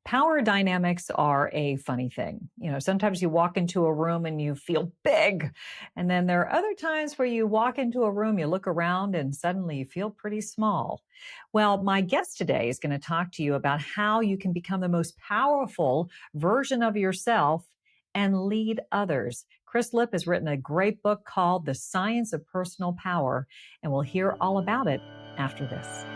Power dynamics are a funny thing. Sometimes you walk into a room and you feel big. And then there are other times where you walk into a room, you look around, and suddenly you feel pretty small. Well, my guest today is going to talk to you about how you can become the most powerful version of yourself and lead others. Chris Lipp has written a great book called The Science of Personal Power, and we'll hear all about it after this.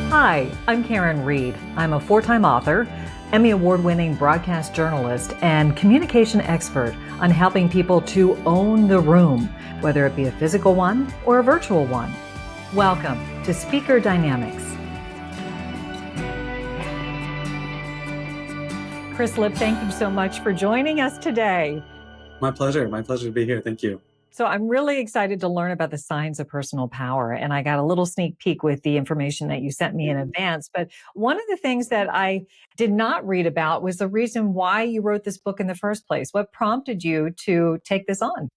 Hi, I'm Karin Reed. I'm a four-time author, Emmy Award-winning broadcast journalist, and communication expert on helping people to own the room, whether it be a physical one or a virtual one. Welcome to Speaker Dynamics. Chris Lipp, thank you so much for joining us today. My pleasure. My pleasure to be here. Thank you. So I'm really excited to learn about the science of personal power. And I got a little sneak peek with the information that you sent me in advance. But one of the things that I did not read about was the reason why you wrote this book in the first place. What prompted you to take this on?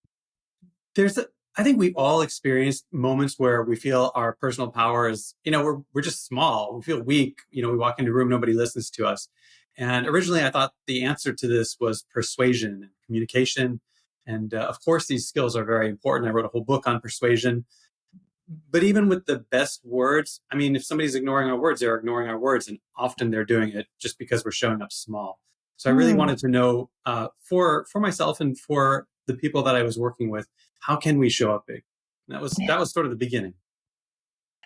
I think we've all experienced moments where we feel our personal power is, we're just small. We feel weak. We walk into a room, nobody listens to us. And originally I thought the answer to this was persuasion and communication. And of course, these skills are very important. I wrote a whole book on persuasion. But even with the best words, if somebody's ignoring our words, they're ignoring our words. And often they're doing it just because we're showing up small. So I really wanted to know for myself and for the people that I was working with, how can we show up big? And that was sort of the beginning.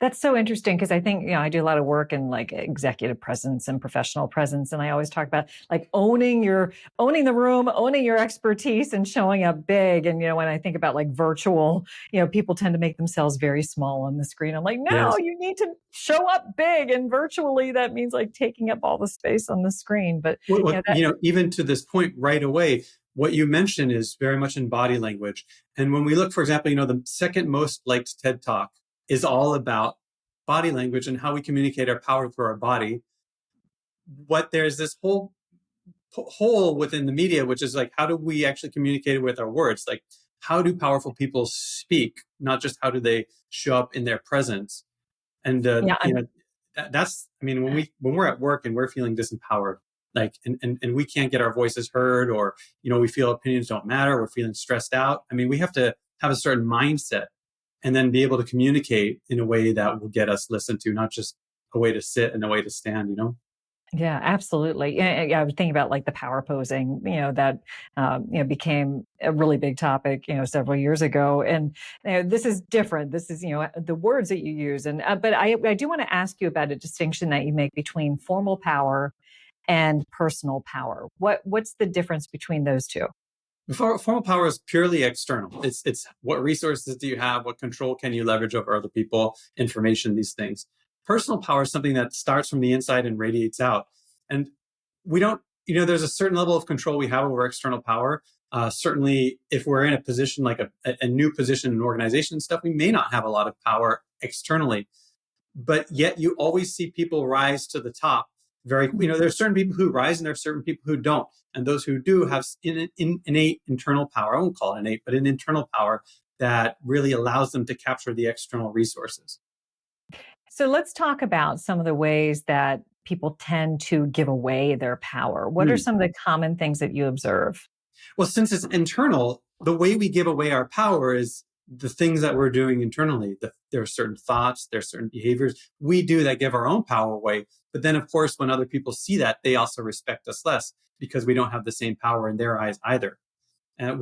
That's so interesting because I think, I do a lot of work in like executive presence and professional presence. And I always talk about like owning the room, owning your expertise and showing up big. And, when I think about like virtual, people tend to make themselves very small on the screen. I'm like, no, Yes. You need to show up big. And virtually that means like taking up all the space on the screen. But, even to this point right away, what you mentioned is very much in body language. And when we look, for example, the second most liked TED Talk is all about body language and how we communicate our power through our body. There's this whole hole within the media, which is like, how do we actually communicate it with our words? Like, how do powerful people speak? Not just how do they show up in their presence? And that's when we're at work and we're feeling disempowered, like and we can't get our voices heard, or we feel opinions don't matter, we're feeling stressed out. We have to have a certain mindset and then be able to communicate in a way that will get us listened to, not just a way to sit and a way to stand. Yeah, absolutely. Yeah, I was thinking about like the power posing, that became a really big topic, several years ago. And this is different. This is, the words that you use. And but I do want to ask you about a distinction that you make between formal power and personal power. What's the difference between those two? Formal power is purely external. It's what resources do you have? What control can you leverage over other people, information, these things. Personal power is something that starts from the inside and radiates out. And we don't, there's a certain level of control we have over external power. Certainly, if we're in a position like a new position in an organization and stuff, we may not have a lot of power externally. But yet you always see people rise to the top. There's certain people who rise and there's certain people who don't. And those who do have innate internal power, I won't call it innate, but an internal power that really allows them to capture the external resources. So let's talk about some of the ways that people tend to give away their power. What are some of the common things that you observe? Well, since it's internal, the way we give away our power is the things that we're doing internally. There are certain thoughts, there are certain behaviors we do that give our own power away. But then, of course, when other people see that, they also respect us less because we don't have the same power in their eyes either. And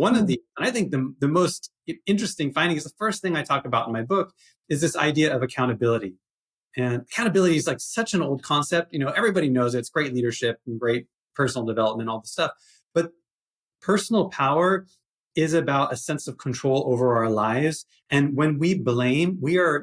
I think the most interesting finding is the first thing I talk about in my book is this idea of accountability. And accountability is like such an old concept. Everybody knows it. It's great leadership and great personal development, all this stuff. But personal power is about a sense of control over our lives. And when we blame, we are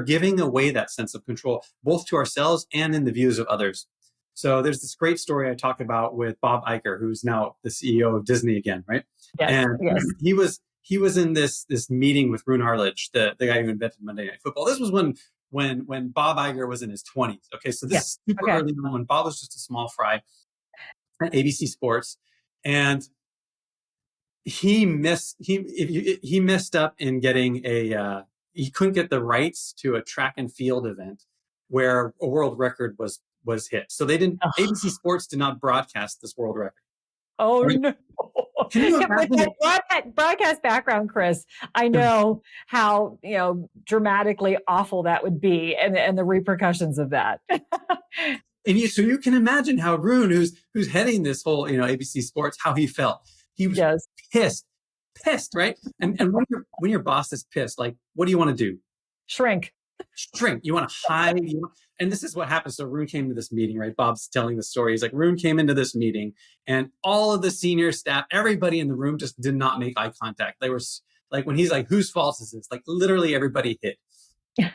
giving away that sense of control, both to ourselves and in the views of others. So there's this great story I talk about with Bob Iger, who's now the CEO of Disney again, right? Yes, and yes. he was in this meeting with Rune Harlech, the guy who invented Monday Night Football. This was when Bob Iger was in his 20s. Okay, so this is super early on when Bob was just a small fry at ABC Sports, and he messed up in getting he couldn't get the rights to a track and field event where a world record was was hit. So they didn't, Oh, ABC Sports did not broadcast this world record. oh Right? no. Can you With imagine? that broadcast background, Chris, I know how, dramatically awful that would be and the repercussions of that. So you can imagine how Rune, who's heading this whole, ABC Sports, how he felt. He was Yes. pissed, right? And when your boss is pissed, like, what do you want to do? Shrink. Shrink. You want to hide. And this is what happened. So Rune came to this meeting, right? Bob's telling the story. He's like, Rune came into this meeting, and all of the senior staff, everybody in the room just did not make eye contact. They were like, when he's like, whose fault is this? Like, literally everybody hit,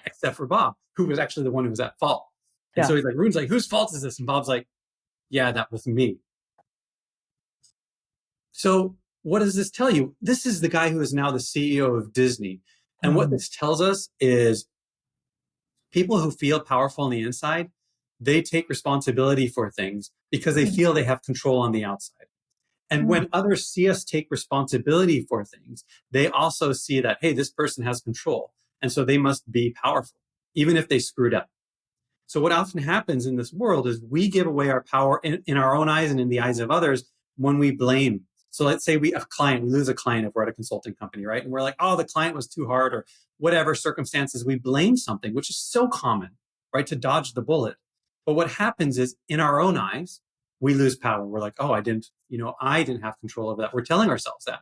except for Bob, who was actually the one who was at fault. And so he's like, Rune's like, whose fault is this? And Bob's like, yeah, that was me. So what does this tell you? This is the guy who is now the CEO of Disney. And what this tells us is people who feel powerful on the inside, they take responsibility for things because they feel they have control on the outside. And when others see us take responsibility for things, they also see that, hey, this person has control. And so they must be powerful, even if they screwed up. So what often happens in this world is we give away our power in our own eyes and in the eyes of others when we blame. So let's say we lose a client if we're at a consulting company, right? And we're like, oh, the client was too hard, or whatever circumstances, we blame something, which is so common, right? To dodge the bullet. But what happens is in our own eyes, we lose power. We're like, oh, I didn't have control over that. We're telling ourselves that.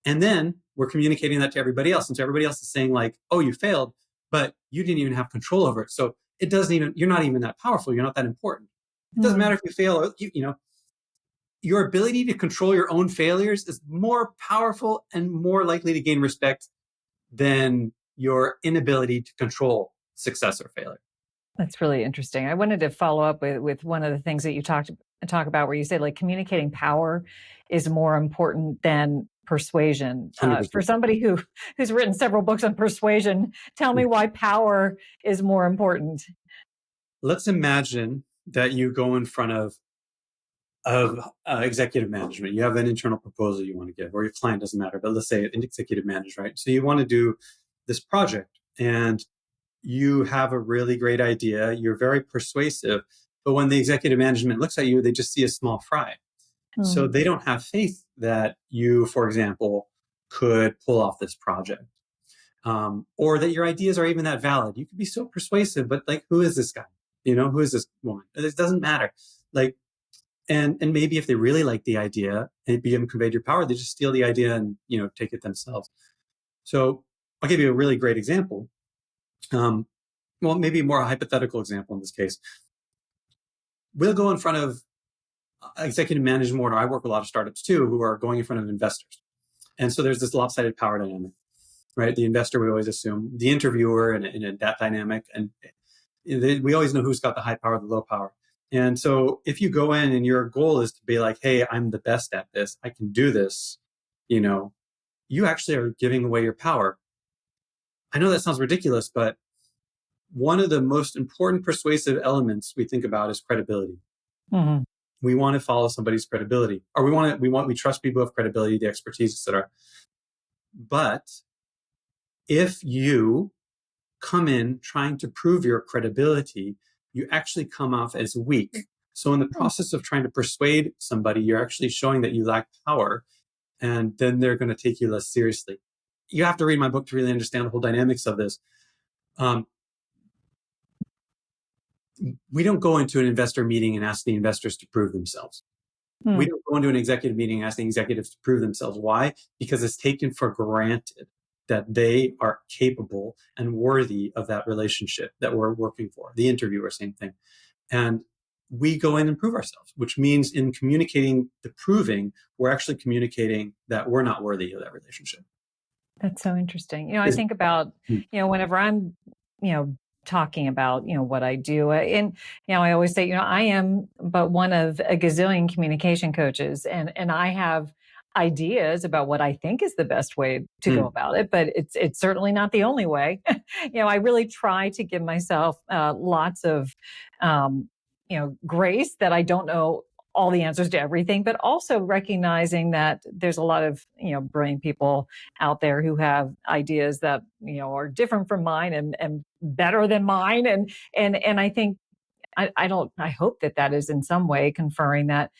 And then we're communicating that to everybody else. And so everybody else is saying like, oh, you failed, but you didn't even have control over it. So you're not even that powerful. You're not that important. It doesn't matter if you fail or your ability to control your own failures is more powerful and more likely to gain respect than your inability to control success or failure. That's really interesting. I wanted to follow up with one of the things that you talk about where you say like communicating power is more important than persuasion. 100%. For somebody who's written several books on persuasion, tell me why power is more important. Let's imagine that you go in front of executive management. You have an internal proposal you want to give, or your client, doesn't matter, but let's say an executive manager, right? So you want to do this project and you have a really great idea. You're very persuasive, but when the executive management looks at you, they just see a small fry. So they don't have faith that you, for example, could pull off this project. Or that your ideas are even that valid. You could be so persuasive, but like, who is this guy? Who is this woman? It doesn't matter. Like, and maybe if they really like the idea and it haven't conveyed your power, they just steal the idea and, take it themselves. So I'll give you a really great example. Well, maybe more a hypothetical example in this case. We'll go in front of executive management, or I work with a lot of startups too, who are going in front of investors. And so there's this lopsided power dynamic, right? The investor, we always assume, the interviewer in that dynamic, and we always know who's got the high power, the low power. And so if you go in and your goal is to be like, hey, I'm the best at this, I can do this, you actually are giving away your power. I know that sounds ridiculous, but one of the most important persuasive elements we think about is credibility. Mm-hmm. We want to follow somebody's credibility, or we trust people who have credibility, the expertise, etc. But if you come in trying to prove your credibility, you actually come off as weak. So in the process of trying to persuade somebody, you're actually showing that you lack power, and then they're going to take you less seriously. You have to read my book to really understand the whole dynamics of this. We don't go into an investor meeting and ask the investors to prove themselves. We don't go into an executive meeting and ask the executives to prove themselves. Why? Because it's taken for granted that they are capable and worthy of that relationship that we're working for. The interviewer, same thing. And we go in and prove ourselves, which means in communicating the proving, we're actually communicating that we're not worthy of that relationship. That's so interesting. I think about, whenever I'm, talking about, what I do, and, I always say, I am but one of a gazillion communication coaches, and I have ideas about what I think is the best way to go about it, but it's certainly not the only way. I really try to give myself lots of, grace that I don't know all the answers to everything, but also recognizing that there's a lot of, brilliant people out there who have ideas that, are different from mine and better than mine. And I think I hope that that is in some way conferring that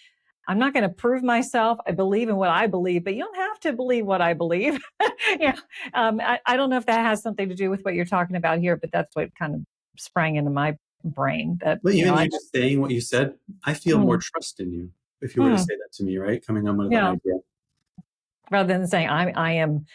I'm not going to prove myself. I believe in what I believe, but you don't have to believe what I believe. Yeah. I don't know if that has something to do with what you're talking about here, but that's what kind of sprang into my brain that, But even I you just saying what you said, I feel more mm, trust in you if you were to mm, say that to me, right? Coming on with an yeah. idea. Rather than saying I am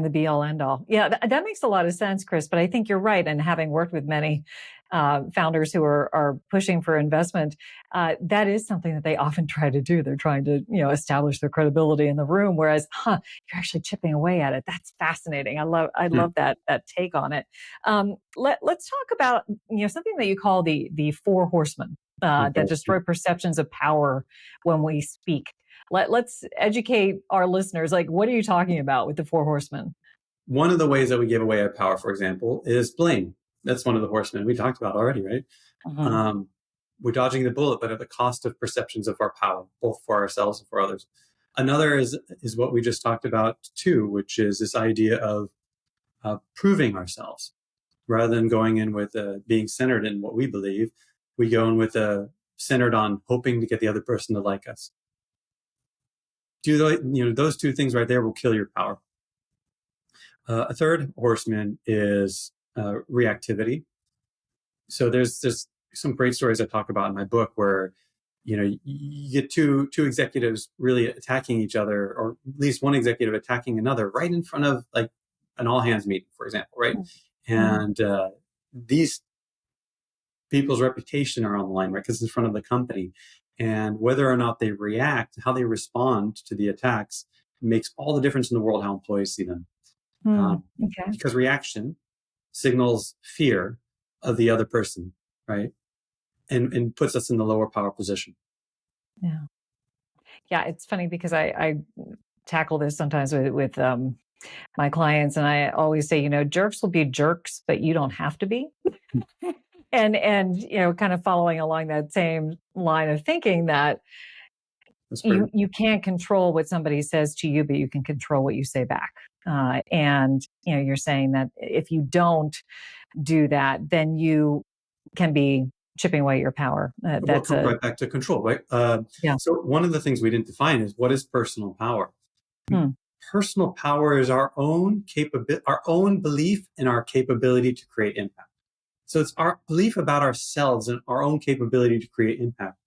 the be all end all. Yeah, that makes a lot of sense, Chris. But I think you're right. And having worked with many founders who are pushing for investment, that is something that they often try to do. They're trying to establish their credibility in the room. Whereas, you're actually chipping away at it. That's fascinating. I Hmm. love that take on it. Let's talk about something that you call the four horsemen that Okay. destroy perceptions of power when we speak. Let's educate our listeners. Like, what are you talking about with the four horsemen? One of the ways that we give away our power, for example, is blame. That's one of the horsemen we talked about already, right? Mhm. Um, we're dodging the bullet, but at the cost of perceptions of our power, both for ourselves and for others. Another is what we just talked about too, which is this idea of proving ourselves rather than going in with being centered in what we believe. We go in with centered on hoping to get the other person to like us. Those two things right there will kill your power. A third horseman is reactivity. So there's some great stories I talk about in my book where you get two executives really attacking each other, or at least one executive attacking another right in front of like an all hands meeting, for example, right? Mm. And these people's reputation are on the line, right? Because it's in front of the company, and whether or not they react, how they respond to the attacks makes all the difference in the world how employees see them. Mm. Um, Okay. because reaction signals fear of the other person, right? And puts us in the lower power position. Yeah. Yeah. It's funny because I tackle this sometimes with my clients, and I always say, jerks will be jerks, but you don't have to be. And kind of following along that same line of thinking that That's great. you can't control what somebody says to you, but you can control what you say back. And you're saying that if you don't do that, then you can be chipping away at your power. Well, it That's comes a right back to control, right? yeah. So one of the things we didn't define is what is personal power. Hmm. Personal power is our own our own belief in our capability to create impact. So it's our belief about ourselves and our own capability to create impact.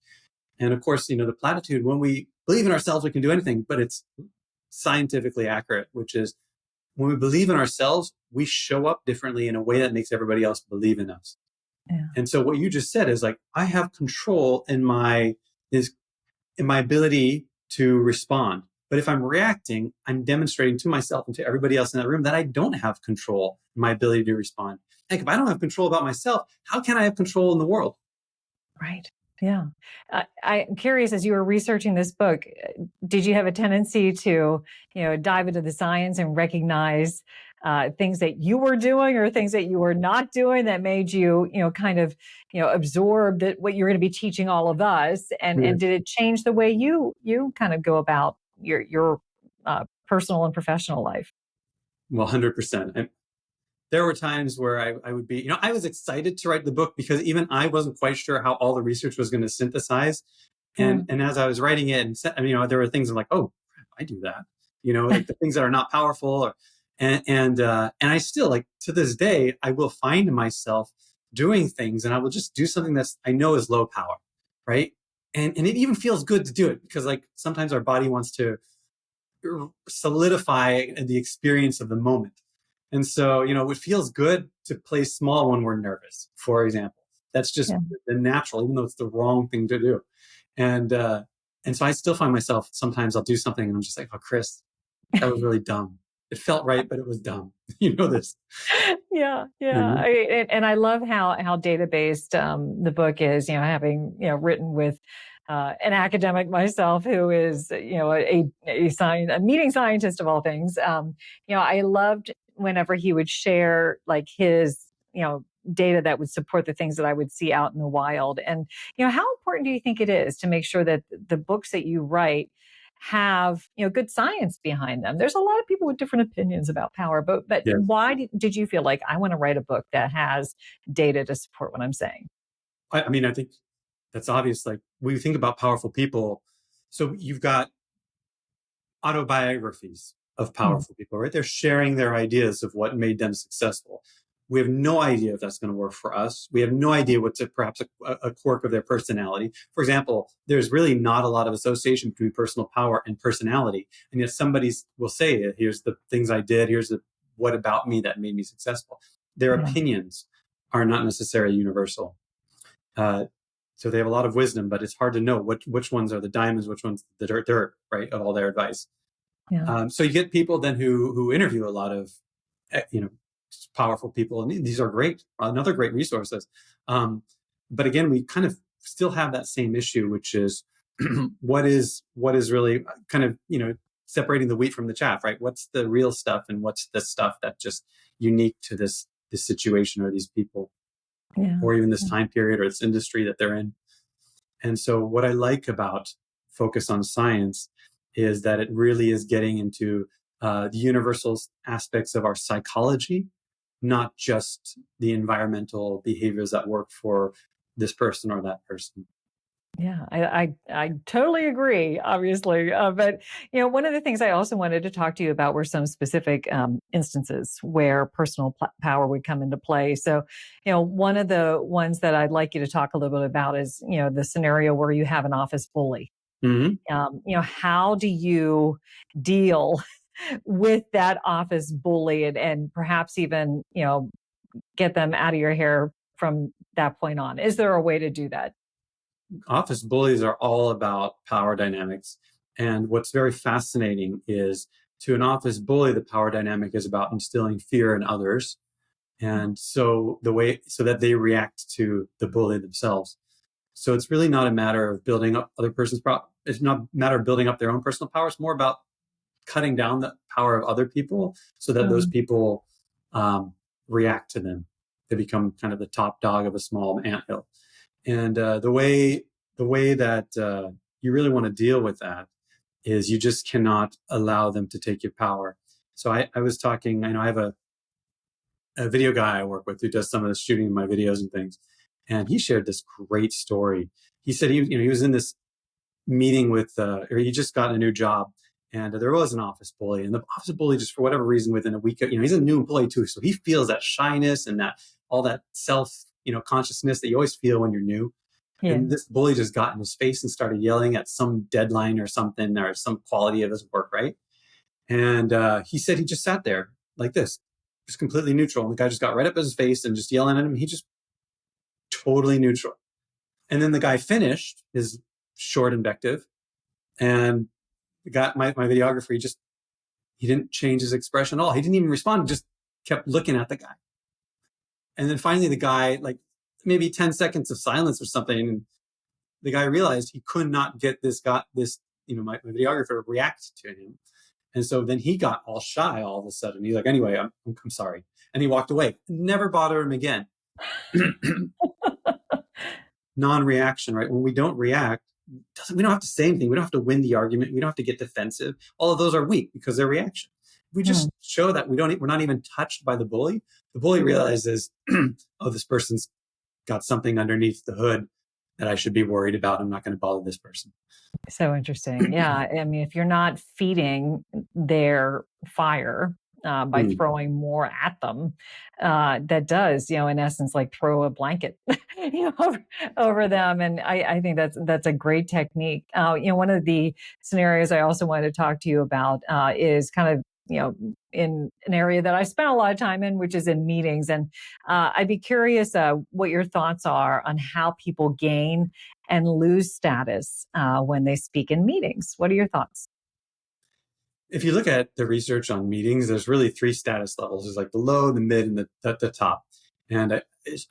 And of course, the platitude, when we believe in ourselves, we can do anything, but it's scientifically accurate, which is when we believe in ourselves, we show up differently in a way that makes everybody else believe in us. Yeah. And so what you just said is like, I have control in my ability to respond. But if I'm reacting, I'm demonstrating to myself and to everybody else in that room that I don't have control in my ability to respond. Like if I don't have control about myself, how can I have control in the world? Right. Yeah. I'm curious, as you were researching this book, did you have a tendency to, dive into the science and recognize things that you were doing or things that you were not doing that made you, kind of, absorb that what you're going to be teaching all of us? And did it change the way you kind of go about your personal and professional life? Well, 100%. And there were times where I would be, I was excited to write the book because even I wasn't quite sure how all the research was going to synthesize. And Mm. and as I was writing it, there were things I'm like, oh, I do that. Like the things that are not powerful, and I still like to this day, I will find myself doing things, and I will just do something that's I know is low power, right? And it even feels good to do it because like sometimes our body wants to solidify the experience of the moment. And so, it feels good to play small when we're nervous, for example. That's just Yeah. the natural, even though it's the wrong thing to do. And and so I still find myself sometimes I'll do something and I'm just like, oh, Chris, that was really dumb. It felt right, but it was dumb. You know this. Yeah, You yeah. know? And I love how data based the book is. Having written with an academic myself who is a meeting scientist of all things. I loved whenever he would share like his data that would support the things that I would see out in the wild. And how important do you think it is to make sure that the books that you write have good science behind them? There's a lot of people with different opinions about power, but Yes. why did you feel like I want to write a book that has data to support what I'm saying? I mean, I think that's obvious. Like, when you think about powerful people, so you've got autobiographies of Mm, powerful people, right? They're sharing their ideas of what made them successful. We have no idea if that's going to work for us. We have no idea what's perhaps a quirk of their personality. For example, there's really not a lot of association between personal power and personality. And yet somebody will say, here's the things I did, here's what about me that made me successful. Their yeah, opinions are not necessarily universal. Uh, so they have a lot of wisdom, but it's hard to know which ones are the diamonds, which ones the dirt, right, of all their advice. yeah, So you get people then who interview a lot of, you know, powerful people, and these are great, another great resources. Um, but again, we kind of still have that same issue, which is what is really kind of, separating the wheat from the chaff, right? What's the real stuff, and what's the stuff that's just unique to this situation or these people, yeah, or even this yeah, time period or this industry that they're in. And so, what I like about focus on science is that it really is getting into the universal aspects of our psychology, not just the environmental behaviors that work for this person or that person. yeah. I totally agree, obviously. But one of the things I also wanted to talk to you about were some specific instances where personal power would come into play. So, one of the ones that I'd like you to talk a little bit about is, the scenario where you have an office bully. Mm-hmm. How do you deal with that office bully, and perhaps even, get them out of your hair from that point on? Is there a way to do that? Office bullies are all about power dynamics. And what's very fascinating is, to an office bully, the power dynamic is about instilling fear in others. And so so that they react to the bully themselves. So it's really not a matter of building up other person's power. It's not a matter of building up their own personal power. It's more about cutting down the power of other people so that those Mm, people um, react to them. They become kind of the top dog of a small anthill. And the way that you really want to deal with that is, you just cannot allow them to take your power. So I was talking. I know I have a video guy I work with who does some of the shooting in my videos and things, and he shared this great story. He said he was in this meeting with, or he just got a new job, and there was an office bully, and the office bully, just for whatever reason, within a week, he's a new employee too, so he feels that shyness and that all that self, consciousness that you always feel when you're new. yeah. And this bully just got in his face and started yelling at some deadline or something, or some quality of his work, right? And he said he just sat there like this, just completely neutral. And the guy just got right up in his face and just yelling at him. He just totally neutral. And then the guy finished his short invective, and the guy, my videographer, he didn't change his expression at all. He didn't even respond. He just kept looking at the guy. And then finally, the guy, like maybe 10 seconds of silence or something, and the guy realized he could not get my videographer to react to him. And so then he got all shy all of a sudden. He's like, anyway, I'm sorry. And he walked away. Never bother him again. Non-reaction, right? When we don't react, we don't have to say anything. We don't have to win the argument. We don't have to get defensive. All of those are weak because they're reaction. We Hmm. just show that we're not even touched by the bully. The bully realizes, oh, this person's got something underneath the hood that I should be worried about. I'm not going to bother this person. So interesting. Yeah. I mean, if you're not feeding their fire by Mm. throwing more at them, that does, in essence, like throw a blanket, over them. And I think that's a great technique. One of the scenarios I also wanted to talk to you about is kind of, in an area that I spent a lot of time in, which is in meetings. And I'd be curious what your thoughts are on how people gain and lose status when they speak in meetings. What are your thoughts? If you look at the research on meetings, there's really three status levels. There's like the low, the mid, and the top. And I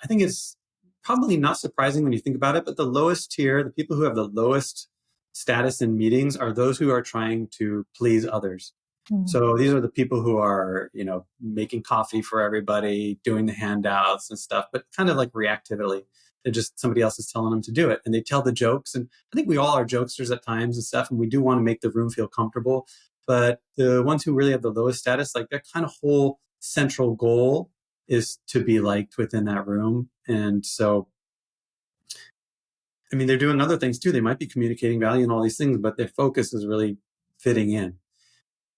think it's probably not surprising when you think about it, but the lowest tier, the people who have the lowest status in meetings, are those who are trying to please others. Mm, So these are the people who are, making coffee for everybody, doing the handouts and stuff, but kind of like reactively. They're just, somebody else is telling them to do it, and they tell the jokes. And I think we all are jokesters at times and stuff, and we do want to make the room feel comfortable. But the ones who really have the lowest status, like, their kind of whole central goal is to be liked within that room. And so I mean, they're doing other things too. They might be communicating value and all these things, but their focus is really fitting in.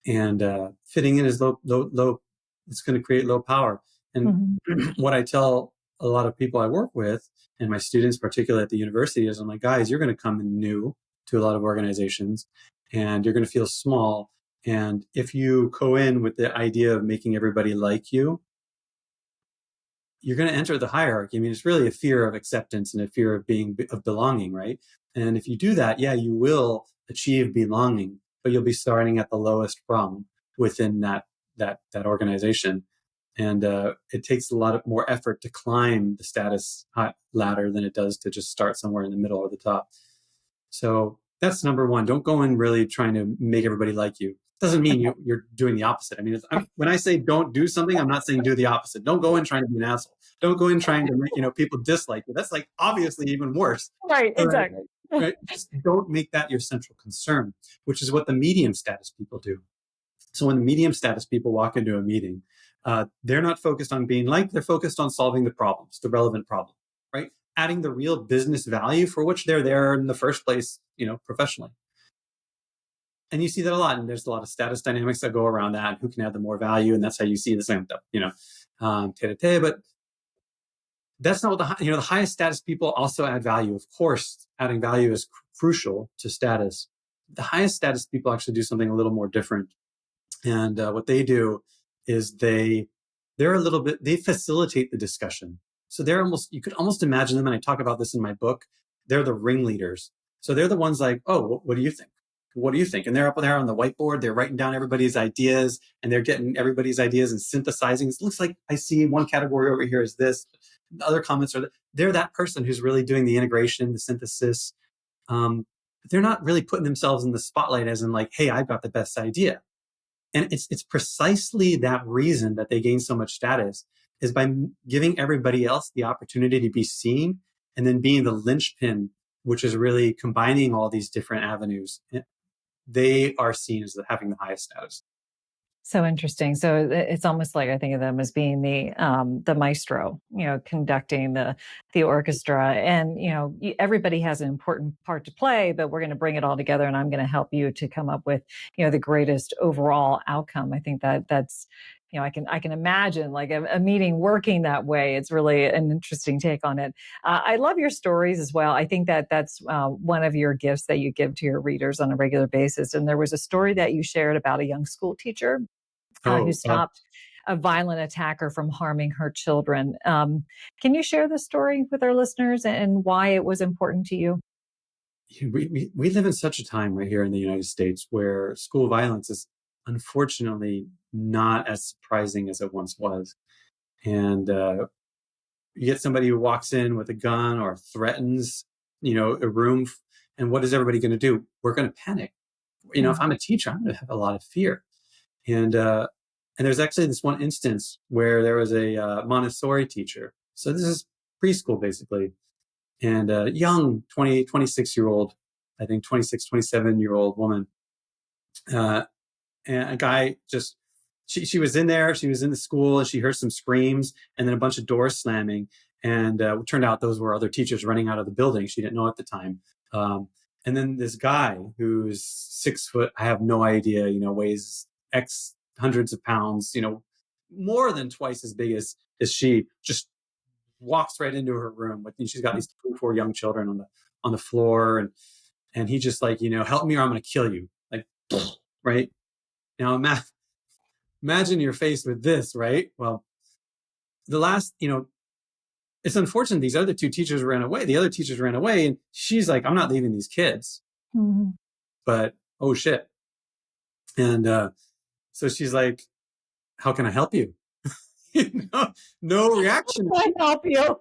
And fitting in is low. It's going to create low power. And what I tell a lot of people I work with, and my students, particularly at the university, is I'm like, guys, you're going to come in new to a lot of organizations, and you're going to feel small. And if you go in with the idea of making everybody like you, you're going to enter the hierarchy. I mean, it's really a fear of acceptance and a fear of belonging, right? And if you do that, yeah, you will achieve belonging, but you'll be starting at the lowest rung within that organization. And it takes a lot more effort to climb the status ladder than it does to just start somewhere in the middle or the top. So that's number one. Don't go in really trying to make everybody like you. Doesn't mean you're doing the opposite. I mean, when I say don't do something, I'm not saying do the opposite. Don't go in trying to be an asshole. Don't go in trying to make people dislike you. That's like obviously even worse. Right, exactly. Right? Just don't make that your central concern, which is what the medium status people do. So when the medium status people walk into a meeting, they're not focused on being liked. They're focused on solving the problems, the relevant problem, right? Adding the real business value for which they're there in the first place, professionally. And you see that a lot. And there's a lot of status dynamics that go around that. Who can add the more value? And that's how you see this amped up, tete-a-tete. But that's not what the highest status people also add value. Of course, adding value is crucial to status. The highest status people actually do something a little more different. And what they do is they facilitate the discussion. So you could almost imagine them, and I talk about this in my book, they're the ringleaders. So they're the ones like, oh, what do you think? What do you think? And they're up there on the whiteboard, they're writing down everybody's ideas, and they're getting everybody's ideas and synthesizing. It looks like I see one category over here is this. The other comments they're that person who's really doing the integration, the synthesis. They're not really putting themselves in the spotlight as in like, hey, I've got the best idea. And it's precisely that reason that they gain so much status is by giving everybody else the opportunity to be seen and then being the linchpin, which is really combining all these different avenues. They are seen as having the highest status. So interesting. So it's almost like I think of them as being the maestro, conducting the orchestra, and everybody has an important part to play, but we're going to bring it all together, and I'm going to help you to come up with the greatest overall outcome. I think that's I can imagine like a meeting working that way. It's really an interesting take on it. I love your stories as well. I think that's one of your gifts that you give to your readers on a regular basis. And there was a story that you shared about a young school teacher who stopped a violent attacker from harming her children. Can you share the story with our listeners and why it was important to you? We live in such a time right here in the United States where school violence is unfortunately not as surprising as it once was. And you get somebody who walks in with a gun or threatens, a room. And what is everybody going to do? We're going to panic. If I'm a teacher, I'm going to have a lot of fear. And there's actually this one instance where there was a Montessori teacher. So this is preschool basically. And a young 26-year-old, I think 26, 27-year-old woman, and a guy she was in there, she was in the school, and she heard some screams and then a bunch of doors slamming. And it turned out those were other teachers running out of the building. She didn't know at the time. And then this guy who's 6 foot, I have no idea, weighs X hundreds of pounds, more than twice as big as she, just walks right into her room. She's got these 4 young children on the floor, and he just like, help me or I'm going to kill you. Like, right now, imagine you're faced with this, right? Well, it's unfortunate these other 2 teachers ran away. The other teachers ran away, and she's like, I'm not leaving these kids. Mm-hmm. But oh shit. And so she's like, how can I help you? No reaction. How can I help you?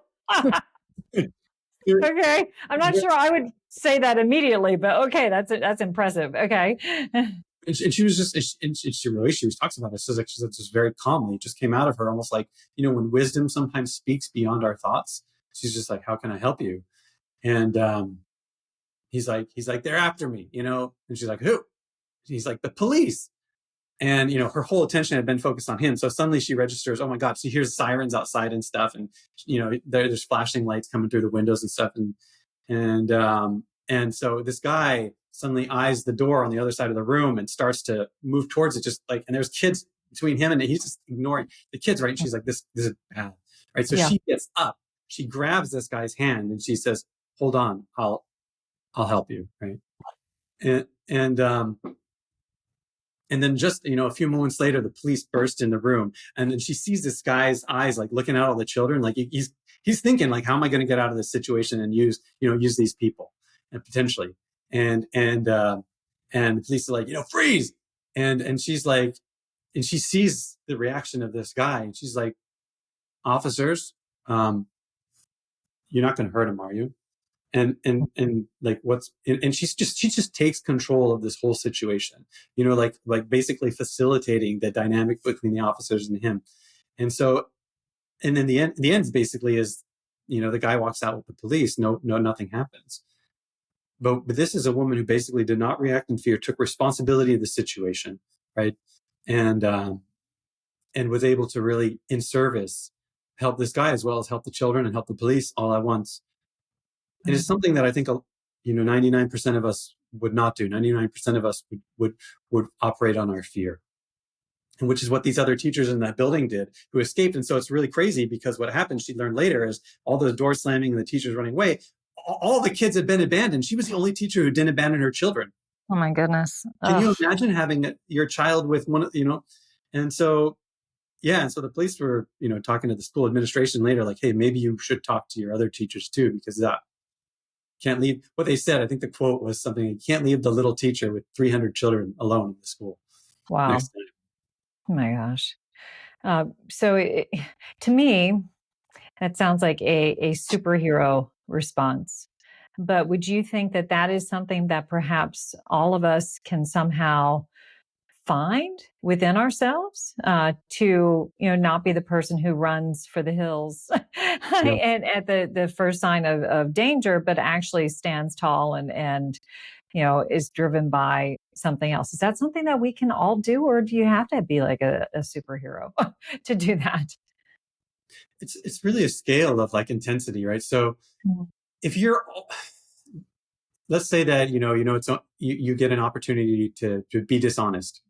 Okay. I'm not sure I would say that immediately, but okay, that's impressive. Okay. And she was just, and she talks about it. She said just very calmly, it just came out of her almost like, when wisdom sometimes speaks beyond our thoughts. She's just like, how can I help you? And he's like, they're after me, and she's like, who? He's like, the police. And, her whole attention had been focused on him. So suddenly she registers, oh my God, she hears sirens outside and stuff. And, there's flashing lights coming through the windows and stuff. And And so this guy suddenly eyes the door on the other side of the room and starts to move towards it, just like, and there's kids between him and he's just ignoring the kids, right? And she's like, this is bad, right? So Yeah. she gets up, she grabs this guy's hand and she says, hold on, I'll help you, right? And and then just, a few moments later, the police burst in the room, and then she sees this guy's eyes like looking at all the children, like he's thinking like, how am I going to get out of this situation and use these people and potentially, and the police are like, freeze, and she's like, and she sees the reaction of this guy, and she's like, officers, you're not going to hurt him, are you? And like and she just takes control of this whole situation, like basically facilitating the dynamic between the officers and him. And so, and then the end basically is, the guy walks out with the police, no, nothing happens. But this is a woman who basically did not react in fear, took responsibility of the situation, right? And was able to really, in service, help this guy as well as help the children and help the police all at once. It is something that I think 99% of us would not do. 99% of us would operate on our fear, and which is what these other teachers in that building did, who escaped. And so it's really crazy, because what happened, she learned later, is all those doors slamming and the teachers running away, all the kids had been abandoned. She was the only teacher who didn't abandon her children. Oh my goodness. Can you imagine having your child with one, and so, yeah. And so the police were, talking to the school administration later, like, hey, maybe you should talk to your other teachers too, because that can't leave. What they said, I think the quote was something, you can't leave the little teacher with 300 children alone in the school. Wow. Next time. Oh my gosh. To me, that sounds like a superhero response. But would you think that that is something that perhaps all of us can somehow find within ourselves, to not be the person who runs for the hills Yeah. and at the first sign of danger, but actually stands tall and is driven by something else? Is that something that we can all do, or do you have to be like a superhero to do that? It's really a scale of like intensity, right? So Mhm. if you're, let's say that, you get an opportunity to be dishonest.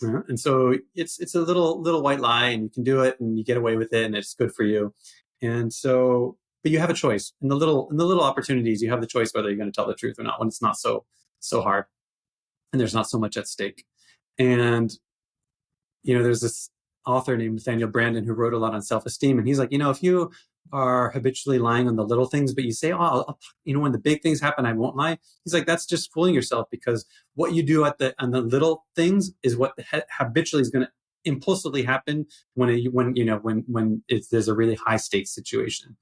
And so it's a little white lie, and you can do it and you get away with it and it's good for you. And so, but you have a choice in the little opportunities. You have the choice whether you're going to tell the truth or not, when it's not so hard and there's not so much at stake. And there's this author named Nathaniel Branden who wrote a lot on self-esteem, and he's like, if you are habitually lying on the little things, but you say, oh, when the big things happen, I won't lie. He's like, that's just fooling yourself, because what you do on the little things is what habitually is going to impulsively happen when there's a really high stakes situation.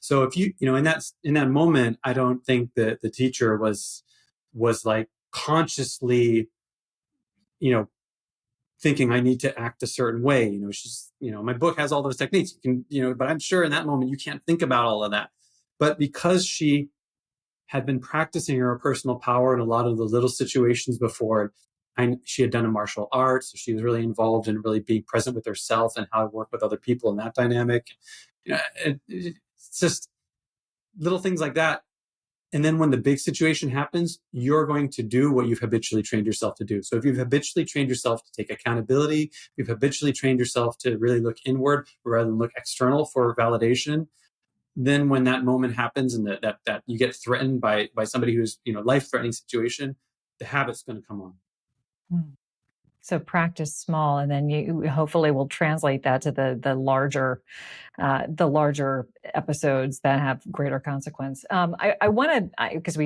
So if in that moment, I don't think that the teacher was like consciously, thinking I need to act a certain way. She's, my book has all those techniques. You can, but I'm sure in that moment you can't think about all of that. But because she had been practicing her personal power in a lot of the little situations before, and she had done a martial arts, so she was really involved in really being present with herself and how to work with other people in that dynamic. It's just little things like that. And then when the big situation happens, you're going to do what you've habitually trained yourself to do. So if you've habitually trained yourself to take accountability, you've habitually trained yourself to really look inward rather than look external for validation, then when that moment happens and that you get threatened by somebody who's, life-threatening situation, the habit's going to come on. Mm. So practice small, and then you hopefully will translate that to the larger episodes that have greater consequence. I want to, because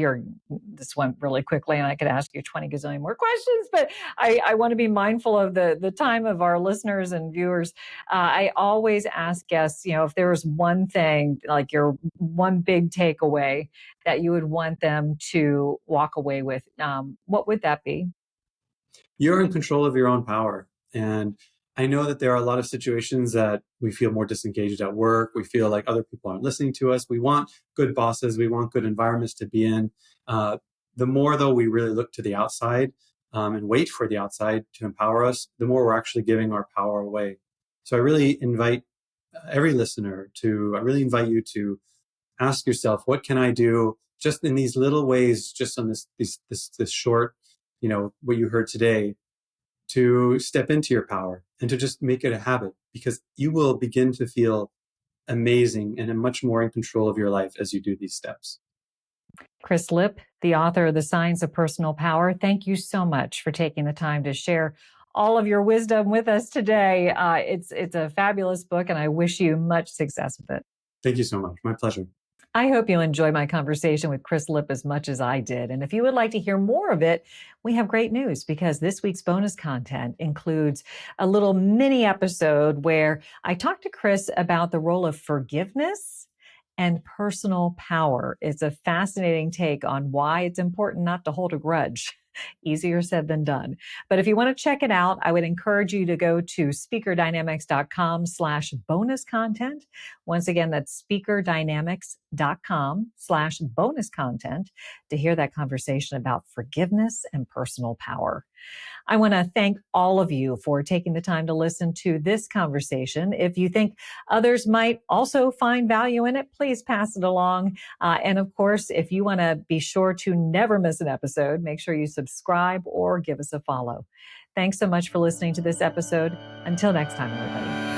this went really quickly, and I could ask you 20 gazillion more questions, but I want to be mindful of the time of our listeners and viewers. I always ask guests, if there was one thing, like your one big takeaway that you would want them to walk away with, what would that be? You're in control of your own power. And I know that there are a lot of situations that we feel more disengaged at work. We feel like other people aren't listening to us. We want good bosses. We want good environments to be in. The more, though, we really look to the outside and wait for the outside to empower us, the more we're actually giving our power away. So I really invite every listener I really invite you to ask yourself, what can I do just in these little ways, just on this short, what you heard today, to step into your power and to just make it a habit, because you will begin to feel amazing and much more in control of your life as you do these steps. Chris Lipp, the author of The Science of Personal Power, thank you so much for taking the time to share all of your wisdom with us today. It's a fabulous book, and I wish you much success with it. Thank you so much. My pleasure. I hope you'll enjoy my conversation with Chris Lipp as much as I did. And if you would like to hear more of it, we have great news, because this week's bonus content includes a little mini episode where I talked to Chris about the role of forgiveness and personal power. It's a fascinating take on why it's important not to hold a grudge. Easier said than done. But if you want to check it out, I would encourage you to go to speakerdynamics.com/bonus content. Once again, that's speakerdynamics.com/bonus content to hear that conversation about forgiveness and personal power. I want to thank all of you for taking the time to listen to this conversation. If you think others might also find value in it, please pass it along. And of course, if you want to be sure to never miss an episode, make sure you subscribe or give us a follow. Thanks so much for listening to this episode. Until next time, everybody.